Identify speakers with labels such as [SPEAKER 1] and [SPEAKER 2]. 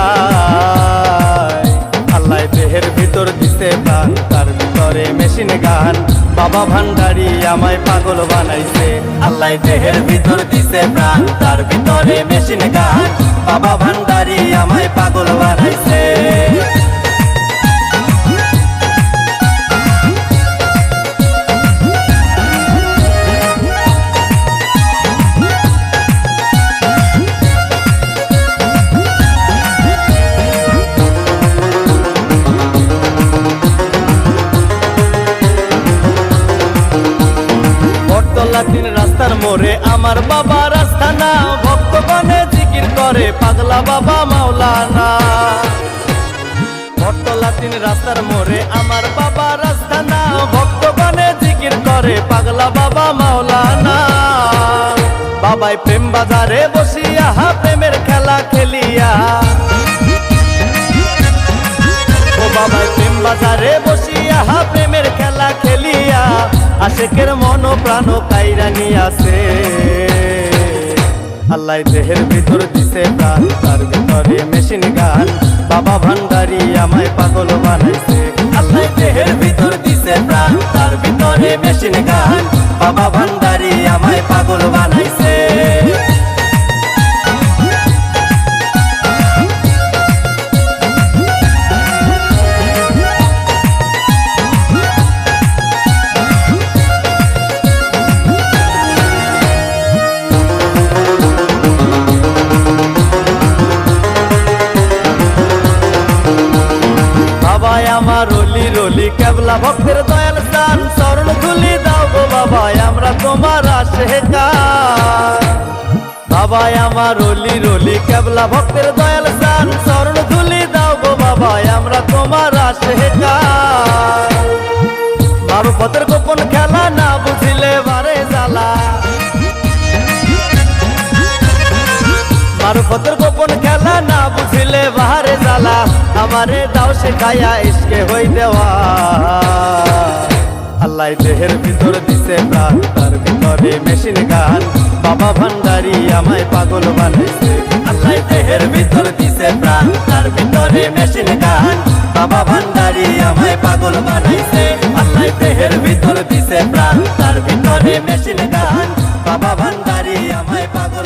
[SPEAKER 1] আয়। আল্লাহ দেহের ভিতর দিছে প্রাণ, তার ভিতরে মেশিন গান। বাবা ভান্ডারি আমায় পাগল বানাইছে। আল্লাহ দেহের ভিতর দিছে প্রাণ, তার ভিতরে মেশিন গান। বাবা ভান্ডারি আমায় পাগল বানাইছে। লাতিন রাস্তার মোড়ে আমার বাবা রাস্তানা, ভক্তগণে জিকির করে পাগলা বাবা মাওলানা। লাতিন রাস্তার মোড়ে আমার বাবা রাস্তানা, ভক্তগণে জিকির করে পাগলা বাবা মাওলানা। বাবাই প্রেম বাজারে বসিয়া প্রেমের খেলা খেলিয়া, ও বাবাই প্রেম বাজারে বসিয়া প্রেমের খেলা খেলিয়া আশেকের মন প্রাণ কাইরা নিয়াছে। আল্লাহ দেহের ভিতর দিছে প্রাণ, তার ভিতরে মেশিন গান। বাবা ভান্ডারি আমায় পাগল বানাইছে। আল্লাহ দেহের ভিতর দিছে প্রাণ, তার ভিতরে মেশিন গান। বাবা ভান্ডারি আমায় পাগল বানাইছে। আমার রলি রলি কেবলা ভক্তের দয়াল স্থান, চরণ ধুলি দাও গো বাবা আমরা তোমার আশেকার। বাবা আমার রলি রলি কেবলা ভক্তের দয়াল স্থান, চরণ ধুলি দাও গো বাবা আমরা তোমার আশেকার। মারফতের গোপন খেলা না বুঝিলে বারে জ্বালা, মারফতের গোপন খেলা না বুঝিলে বাহারে জ্বালা। আমারে দাও শেখায়া ইশকে হই দেওয়া। আল্লাহ দেহের ভিতর দিছে প্রাণ, তার ভিতরে মেশিন গান। বাবা ভান্ডারি আমায় পাগল বানাইছে। আল্লাহ দেহের ভিতর দিছে প্রাণ, তার ভিতরে মেশিন গান। বাবা ভান্ডারি আমায় পাগল বানাইছে। আল্লাহ দেহের ভিতর দিছে প্রাণ, তার ভিতরে মেশিন গান। বাবা ভান্ডারি আমায় পাগল